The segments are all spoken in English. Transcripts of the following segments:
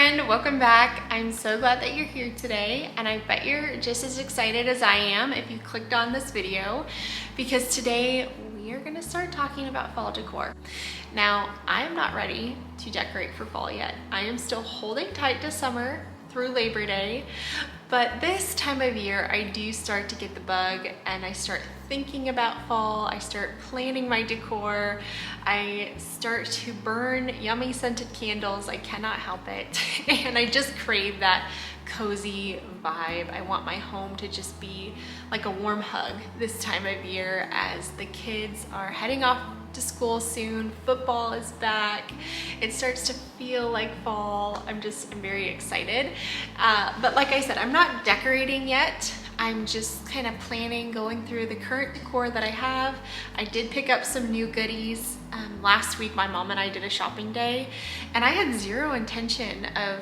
friend, welcome back. I'm so glad that you're here today, and I bet you're just as excited as I am if you clicked on this video, because today we are going to start talking about fall decor. Now, I am not ready to decorate for fall yet. I am still holding tight to summer through Labor Day, but this time of year I do start to get the bug and I start thinking about fall. I start planning my decor. I start to burn yummy scented candles. I cannot help it. And I just crave that cozy vibe. I want my home to just be like a warm hug this time of year as the kids are heading off to school soon. Football is back. It starts to feel like fall. I'm very excited. But like I said, I'm not decorating yet. I'm just kind of planning, going through the current decor that I have. I did pick up some new goodies. Last week, my mom and I did a shopping day, and I had zero intention of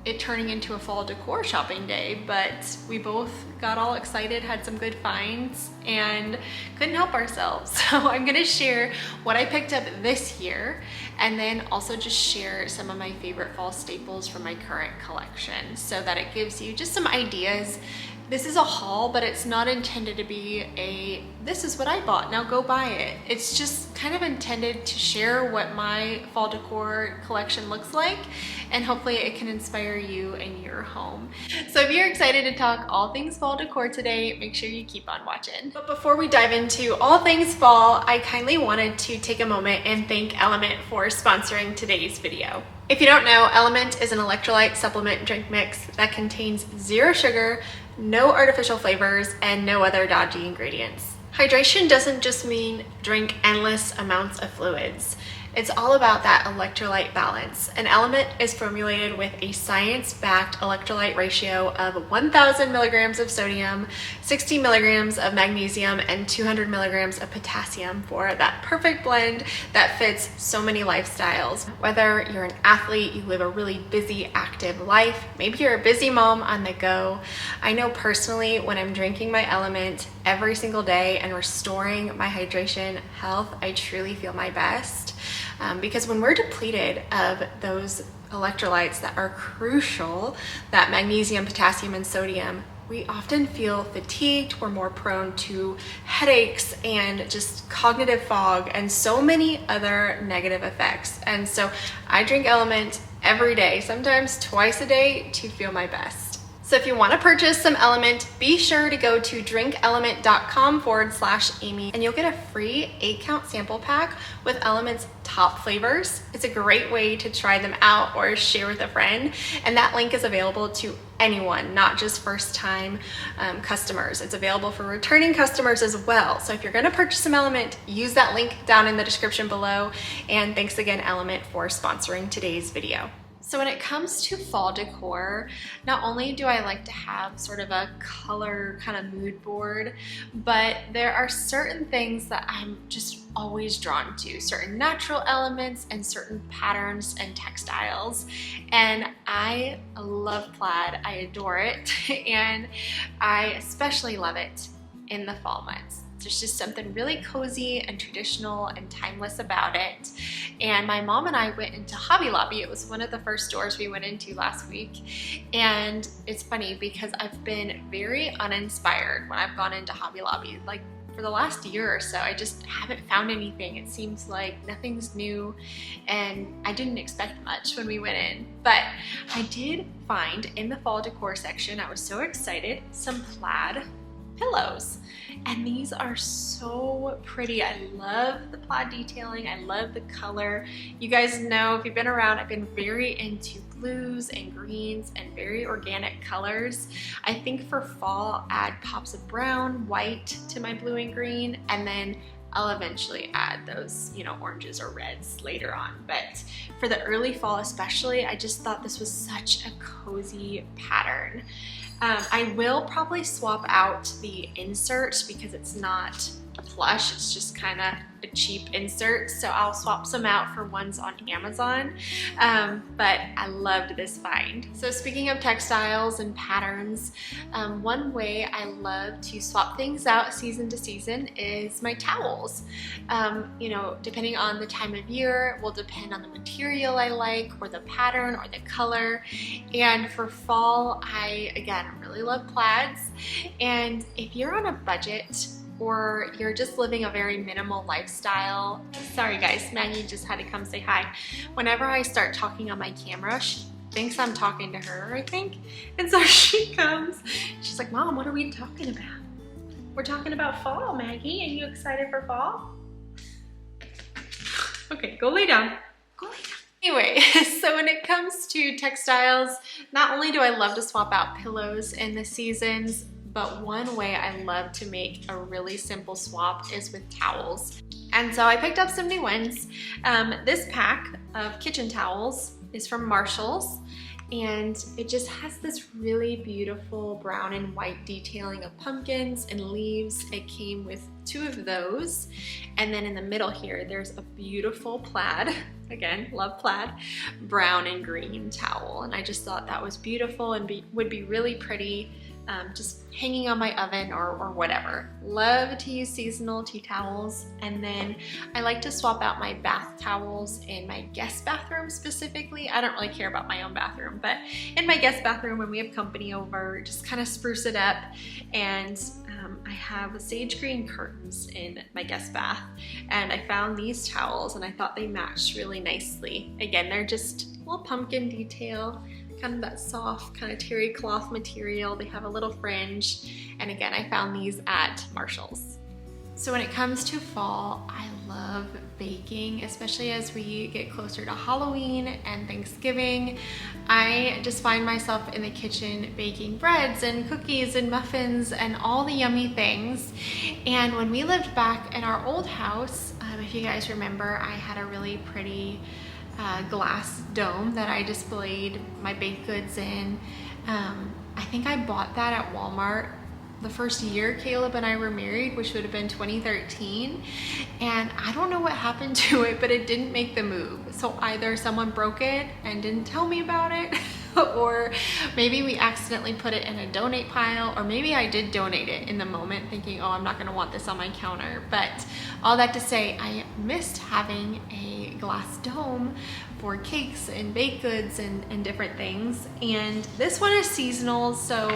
it turning into a fall decor shopping day, but we both got all excited, had some good finds, and couldn't help ourselves. So I'm gonna share what I picked up this year, and then also just share some of my favorite fall staples from my current collection so that it gives you just some ideas. This is a haul, but it's not intended to be a, this is what I bought, now go buy it. It's just kind of intended to share what my fall decor collection looks like, and hopefully it can inspire you in your home. So if you're excited to talk all things fall decor today, make sure you keep on watching. But before we dive into all things fall, I kindly wanted to take a moment and thank Element for sponsoring today's video. If you don't know, Element is an electrolyte supplement drink mix that contains 0 sugar, no artificial flavors, and no other dodgy ingredients. Hydration doesn't just mean drink endless amounts of fluids. It's all about that electrolyte balance. And Element is formulated with a science-backed electrolyte ratio of 1,000 milligrams of sodium, 60 milligrams of magnesium, and 200 milligrams of potassium for that perfect blend that fits so many lifestyles. Whether you're an athlete, you live a really busy, active life, maybe you're a busy mom on the go. I know personally, when I'm drinking my Element every single day and restoring my hydration health, I truly feel my best. Because when we're depleted of those electrolytes that are crucial, that magnesium, potassium, and sodium, we often feel fatigued. We're more prone to headaches and just cognitive fog and so many other negative effects. And so I drink Element every day, sometimes twice a day, to feel my best. So if you want to purchase some Element, be sure to go to drinkelement.com/Amy, and you'll get a free 8-count sample pack with Element's top flavors. It's a great way to try them out or share with a friend. And that link is available to anyone, not just first-time customers. It's available for returning customers as well. So if you're going to purchase some Element, use that link down in the description below. And thanks again, Element, for sponsoring today's video. So when it comes to fall decor, not only do I like to have sort of a color kind of mood board, but there are certain things that I'm just always drawn to, certain natural elements and certain patterns and textiles. And I love plaid, I adore it, and I especially love it in the fall months. There's just something really cozy and traditional and timeless about it. And my mom and I went into Hobby Lobby. It was one of the first stores we went into last week. And it's funny because I've been very uninspired when I've gone into Hobby Lobby. Like for the last year or so, I just haven't found anything. It seems like nothing's new, and I didn't expect much when we went in. But I did find in the fall decor section, I was so excited, some plaid pillows. And these are so pretty. I love the plaid detailing. I love the color. You guys know, if you've been around, I've been very into blues and greens and very organic colors. I think for fall, add pops of brown, white to my blue and green, and then I'll eventually add those, oranges or reds later on. But for the early fall especially, I just thought this was such a cozy pattern. I will probably swap out the insert because it's not plush. It's just kind of a cheap insert, so I'll swap some out for ones on Amazon, but I loved this find. So speaking of textiles and patterns, one way I love to swap things out season to season is my towels. You know, depending on the time of year, will depend on the material I like, or the pattern, or the color. And for fall, I again really love plaids. And if you're on a budget, or you're just living a very minimal lifestyle. Sorry guys, Maggie just had to come say hi. Whenever I start talking on my camera, she thinks I'm talking to her, I think. And so she comes, she's like, Mom, what are we talking about? We're talking about fall, Maggie. Are you excited for fall? Okay, go lay down. Go lay down. Anyway, so when it comes to textiles, not only do I love to swap out pillows in the seasons, but one way I love to make a really simple swap is with towels. And so I picked up some new ones. This pack of kitchen towels is from Marshall's, and it just has this really beautiful brown and white detailing of pumpkins and leaves. It came with 2 of those. And then in the middle here, there's a beautiful plaid, again, love plaid, brown and green towel. And I just thought that was beautiful and would be really pretty just hanging on my oven or whatever. Love to use seasonal tea towels. And then I like to swap out my bath towels in my guest bathroom specifically. I don't really care about my own bathroom, but in my guest bathroom when we have company over, just kind of spruce it up. And I have sage green curtains in my guest bath, and I found these towels and I thought they matched really nicely. Again, they're just a little pumpkin detail, kind of that soft kind of terry cloth material. They have a little fringe, and again, I found these at Marshall's. So when it comes to fall, I love baking, especially as we get closer to Halloween and Thanksgiving. I just find myself in the kitchen baking breads and cookies and muffins and all the yummy things. And when we lived back in our old house, if you guys remember, I had a really pretty glass dome that I displayed my baked goods in. I think I bought that at Walmart the first year Caleb and I were married, which would have been 2013. And I don't know what happened to it, but it didn't make the move. So either someone broke it and didn't tell me about it, or maybe we accidentally put it in a donate pile, or maybe I did donate it in the moment thinking, oh, I'm not gonna want this on my counter. But all that to say, I missed having a glass dome for cakes and baked goods and different things. And this one is seasonal, so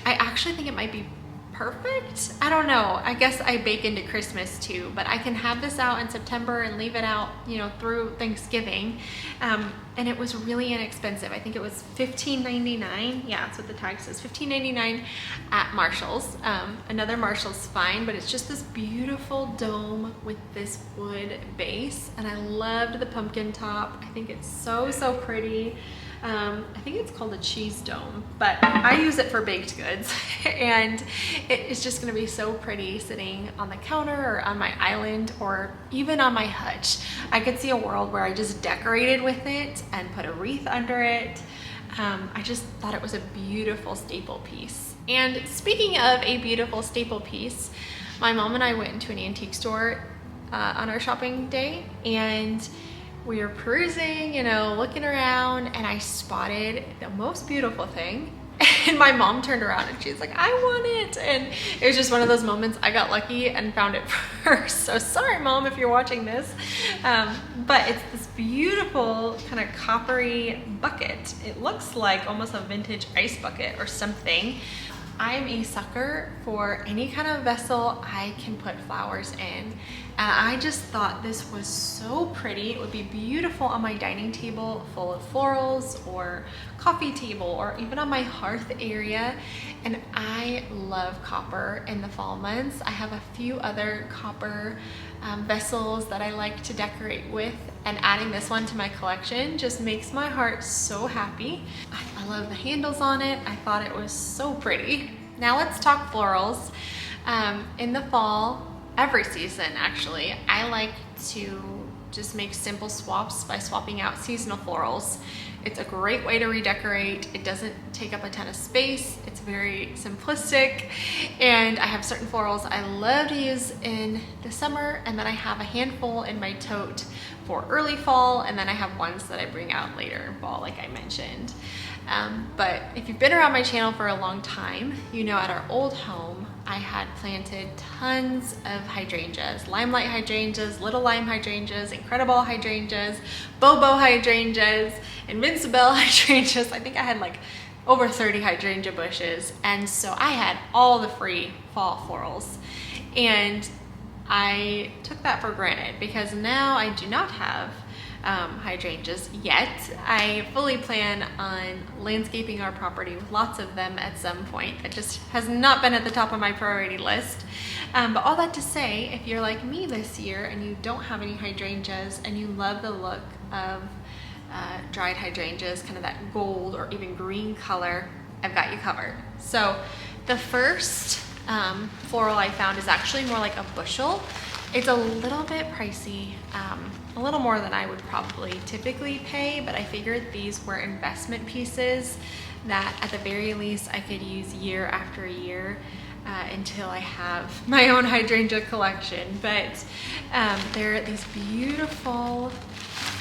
I actually think it might be perfect. I don't know. I guess I bake into Christmas too, but I can have this out in September and leave it out, you know, through Thanksgiving. And it was really inexpensive. I think it was $15.99. Yeah, that's what the tag says, $15.99 at Marshall's. Another Marshall's find, but it's just this beautiful dome with this wood base. And I loved the pumpkin top. I think it's so, so pretty. I think it's called a cheese dome, but I use it for baked goods, and it's just gonna be so pretty sitting on the counter or on my island or even on my hutch. I could see a world where I just decorated with it and put a wreath under it. I just thought it was a beautiful staple piece. And speaking of a beautiful staple piece, my mom and I went into an antique store on our shopping day, and we were perusing, you know, looking around, and I spotted the most beautiful thing. And my mom turned around and she's like, I want it. And it was just one of those moments I got lucky and found it first. So sorry, Mom, if you're watching this. But it's this beautiful kind of coppery bucket. It looks like almost a vintage ice bucket or something. I'm a sucker for any kind of vessel I can put flowers in. And I just thought this was so pretty. It would be beautiful on my dining table full of florals, or coffee table, or even on my hearth area. And I love copper in the fall months. I have a few other copper vessels that I like to decorate with, and adding this one to my collection just makes my heart so happy. I love the handles on it. I thought it was so pretty. Now let's talk florals. In the fall, every season actually, I like to just make simple swaps by swapping out seasonal florals It's a great way to redecorate. It doesn't take up a ton of space. It's very simplistic. And I have certain florals I love to use in the summer, and then I have a handful in my tote for early fall, and then I have ones that I bring out later in fall, like I mentioned. But if you've been around my channel for a long time, you know at our old home, I had planted tons of hydrangeas, limelight hydrangeas, little lime hydrangeas, incredible hydrangeas, bobo hydrangeas, invincible hydrangeas. I think I had like over 30 hydrangea bushes. And so I had all the free fall florals. And I took that for granted because now I do not have hydrangeas yet. I fully plan on landscaping our property with lots of them at some point. That just has not been at the top of my priority list. But all that to say, if you're like me this year and you don't have any hydrangeas and you love the look of dried hydrangeas, kind of that gold or even green color, I've got you covered. So the first floral I found is actually more like a bushel. It's a little bit pricey, a little more than I would probably typically pay, but I figured these were investment pieces that at the very least I could use year after year until I have my own hydrangea collection. But they're these beautiful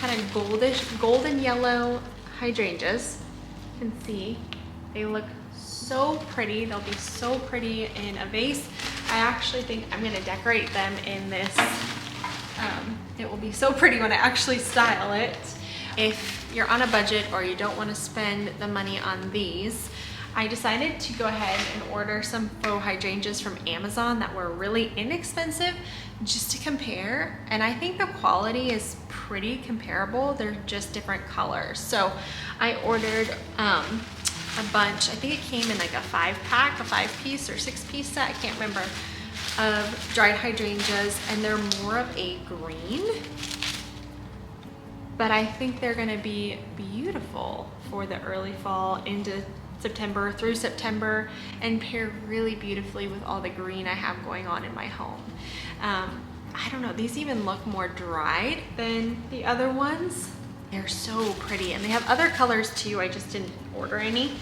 kind of golden yellow hydrangeas. You can see they look so pretty. They'll be so pretty in a vase. I actually think I'm gonna decorate them in this. It will be so pretty when I actually style it. If you're on a budget or you don't want to spend the money on these, I decided to go ahead and order some faux hydrangeas from Amazon that were really inexpensive just to compare. And I think the quality is pretty comparable. They're just different colors. So I ordered a bunch. I think it came in like a 5-pack, a 5-piece or 6-piece set, I can't remember, of dried hydrangeas, and they're more of a green, but I think they're gonna be beautiful for the early fall into September through September and pair really beautifully with all the green I have going on in my home. I don't know, these even look more dried than the other ones. They're so pretty, and they have other colors too. I just didn't order any.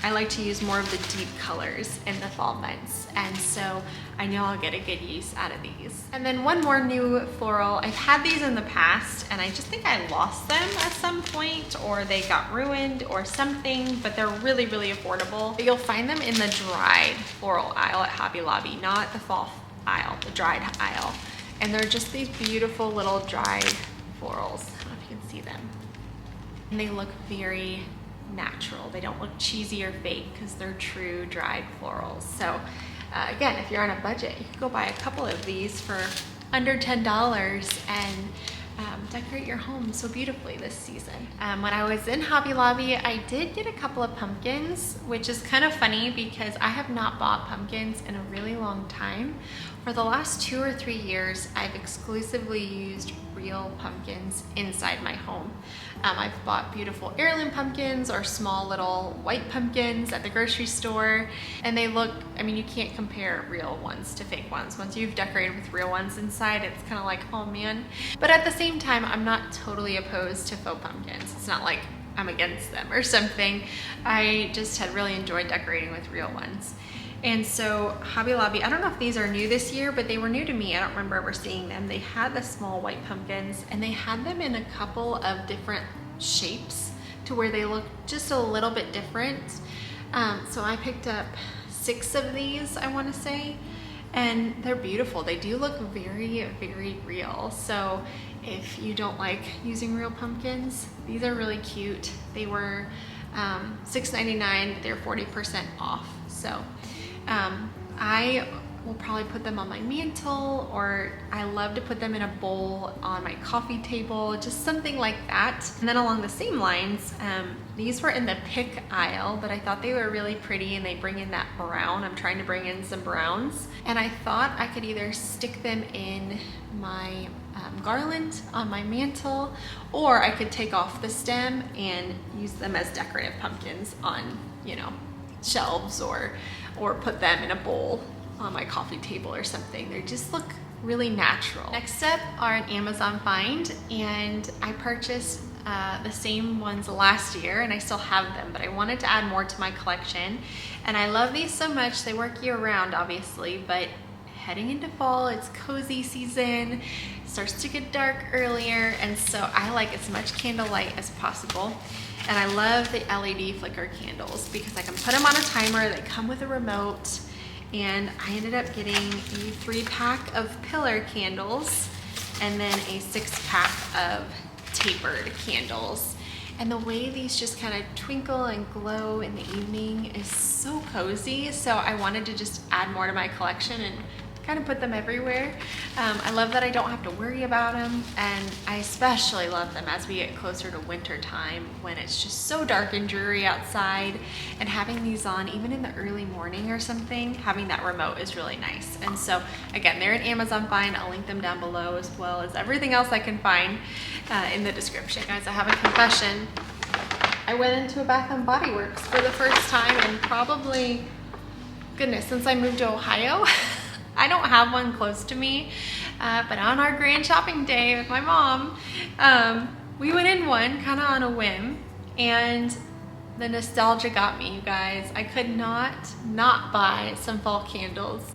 I like to use more of the deep colors in the fall months, and so I know I'll get a good use out of these. And then one more new floral. I've had these in the past, and I just think I lost them at some point, or they got ruined or something, but they're really, really affordable. But you'll find them in the dried floral aisle at Hobby Lobby, not the fall aisle, the dried aisle. And they're just these beautiful little dried florals. I don't know if you can see them. And they look very natural. They don't look cheesy or fake because they're true dried florals. So again, if you're on a budget, you can go buy a couple of these for under $10 and decorate your home so beautifully this season. When I was in Hobby Lobby, I did get a couple of pumpkins, which is kind of funny because I have not bought pumpkins in a really long time. For the last 2 or 3 years, I've exclusively used real pumpkins inside my home. I've bought beautiful heirloom pumpkins or small little white pumpkins at the grocery store, and they look, I mean, you can't compare real ones to fake ones. Once you've decorated with real ones inside, it's kind of like, oh man. But at the same time, I'm not totally opposed to faux pumpkins. It's not like I'm against them or something. I just had really enjoyed decorating with real ones. And so Hobby Lobby, I don't know if these are new this year, but they were new to me. I don't remember ever seeing them. They had the small white pumpkins, and they had them in a couple of different shapes to where they look just a little bit different. So I picked up 6 of these, I want to say, and they're beautiful. They do look very, very real. So if you don't like using real pumpkins, these are really cute. They were $6.99, but they're 40% off. So I will probably put them on my mantle, or I love to put them in a bowl on my coffee table, just something like that. And then along the same lines, these were in the pick aisle, but I thought they were really pretty, and they bring in that brown. I'm trying to bring in some browns, and I thought I could either stick them in my garland on my mantle, or I could take off the stem and use them as decorative pumpkins on, you know, shelves, or put them in a bowl on my coffee table or something. They just look really natural. Next up are an Amazon find, and I purchased the same ones last year and I still have them, but I wanted to add more to my collection. And I love these so much. They work year round, obviously, but heading into fall, it's cozy season, it starts to get dark earlier, and so I like as much candlelight as possible. And I love the LED flicker candles because I can put them on a timer, they come with a remote, and I ended up getting a 3-pack of pillar candles and then a 6-pack of tapered candles. And the way these just kind of twinkle and glow in the evening is so cozy. So I wanted to just add more to my collection and kind of put them everywhere. I love that I don't have to worry about them, and I especially love them as we get closer to winter time when it's just so dark and dreary outside, and having these on even in the early morning or something, having that remote is really nice. And so again, they're an Amazon find. I'll link them down below as well as everything else I can find in the description. Guys, I have a confession. I went into a Bath & Body Works for the first time in probably, goodness, since I moved to Ohio. I don't have one close to me, but on our grand shopping day with my mom, we went in one kind of on a whim, and the nostalgia got me, you guys. I could not buy some fall candles.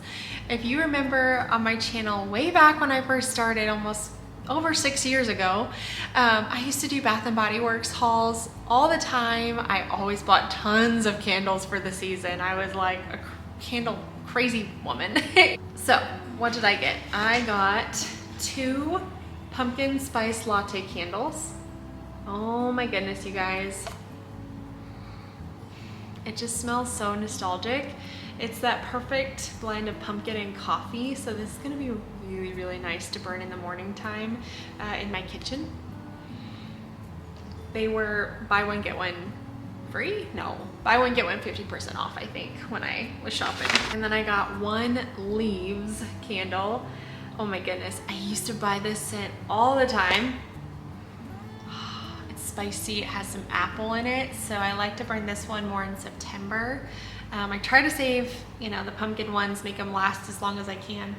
If you remember on my channel way back when I first started, almost over 6 years ago, I used to do Bath & Body Works hauls all the time. I always bought tons of candles for the season. I was like a candle crazy woman. So what did I get? I got 2 pumpkin spice latte candles. Oh my goodness, you guys. It just smells so nostalgic. It's that perfect blend of pumpkin and coffee. So this is gonna be really, really nice to burn in the morning time in my kitchen. They were buy one, get one free? No, buy one, get one 50% off, I think, when I was shopping. And then I got 1 leaves candle. Oh my goodness, I used to buy this scent all the time. It's spicy, it has some apple in it, so I like to burn this one more in September. I try to save, you know, the pumpkin ones, make them last as long as I can.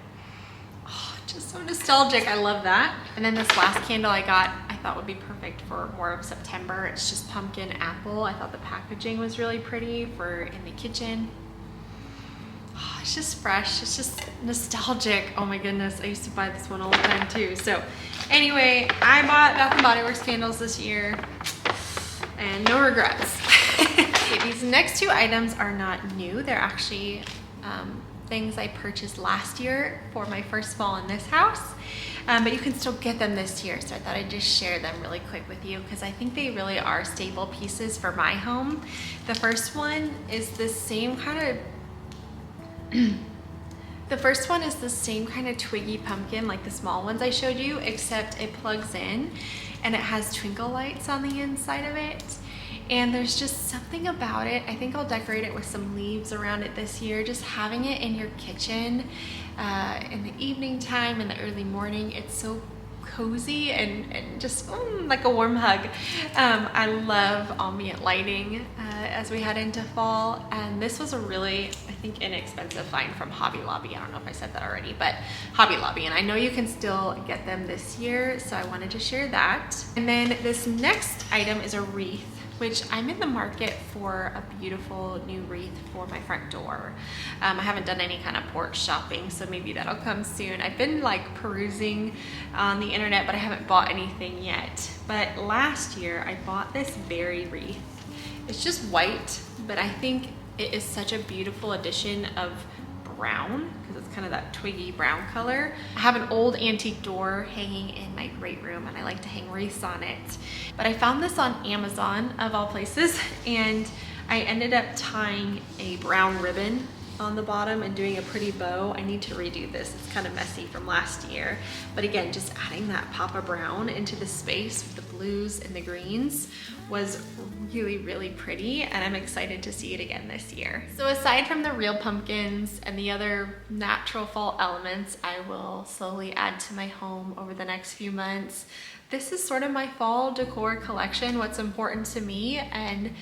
Oh, just so nostalgic, I love that. And then this last candle I got, I thought would be perfect for more of September. It's just pumpkin apple. I thought the packaging was really pretty for in the kitchen. Oh, it's just fresh, it's just nostalgic. Oh my goodness, I used to buy this one all the time too. So anyway, I bought Bath & Body Works candles this year and no regrets. Okay, these next 2 items are not new. They're actually things I purchased last year for my first fall in this house, but you can still get them this year, so I thought I'd just share them really quick with you because I think they really are staple pieces for my home. The first one is the same kind of twiggy pumpkin like the small ones I showed you, except it plugs in and it has twinkle lights on the inside of it. And there's just something about it. I think I'll decorate it with some leaves around it this year. Just having it in your kitchen in the evening time, in the early morning, it's so cozy and just like a warm hug. I love ambient lighting as we head into fall. And this was a really, I think, inexpensive find from Hobby Lobby. I don't know if I said that already, but Hobby Lobby. And I know you can still get them this year, so I wanted to share that. And then this next item is a wreath, which I'm in the market for a beautiful new wreath for my front door. I haven't done any kind of porch shopping, so maybe that'll come soon. I've been like perusing on the internet, but I haven't bought anything yet. But last year I bought this berry wreath. It's just white, but I think it is such a beautiful addition of brown because it's kind of that twiggy brown color. I have an old antique door hanging in my great room and I like to hang wreaths on it. But I found this on Amazon of all places, and I ended up tying a brown ribbon on the bottom and doing a pretty bow. I need to redo this. It's kind of messy from last year. But again, just adding that pop of brown into the space with the blues and the greens was really, really pretty, and I'm excited to see it again this year. So aside from the real pumpkins and the other natural fall elements I will slowly add to my home over the next few months, this is sort of my fall decor collection, what's important to me. And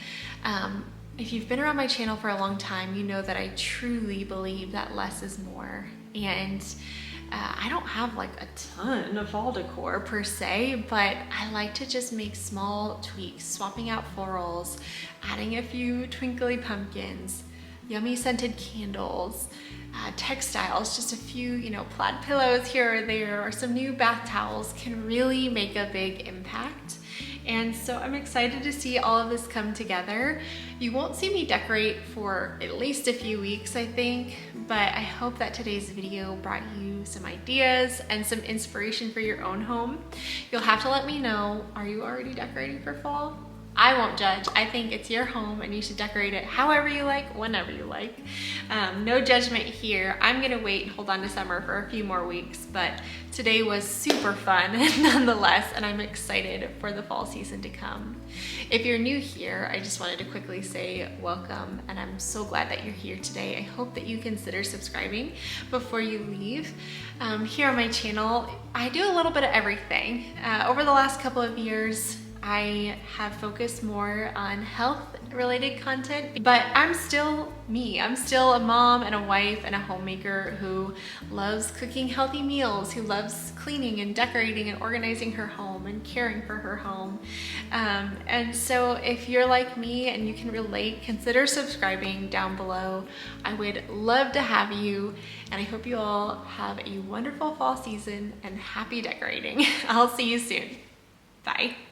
if you've been around my channel for a long time, you know that I truly believe that less is more. And I don't have like a ton of fall decor per se, but I like to just make small tweaks, swapping out florals, adding a few twinkly pumpkins, yummy scented candles, textiles, just a few, plaid pillows here or there, or some new bath towels can really make a big impact. And so I'm excited to see all of this come together. You won't see me decorate for at least a few weeks, I think, but I hope that today's video brought you some ideas and some inspiration for your own home. You'll have to let me know, are you already decorating for fall? I won't judge. I think it's your home and you should decorate it however you like, whenever you like. No judgment here. I'm gonna wait and hold on to summer for a few more weeks, but today was super fun nonetheless, and I'm excited for the fall season to come. If you're new here, I just wanted to quickly say welcome, and I'm so glad that you're here today. I hope that you consider subscribing before you leave. Here on my channel, I do a little bit of everything. Over the last couple of years, I have focused more on health-related content, but I'm still me. I'm still a mom and a wife and a homemaker who loves cooking healthy meals, who loves cleaning and decorating and organizing her home and caring for her home. And so if you're like me and you can relate, consider subscribing down below. I would love to have you, and I hope you all have a wonderful fall season and happy decorating. I'll see you soon. Bye.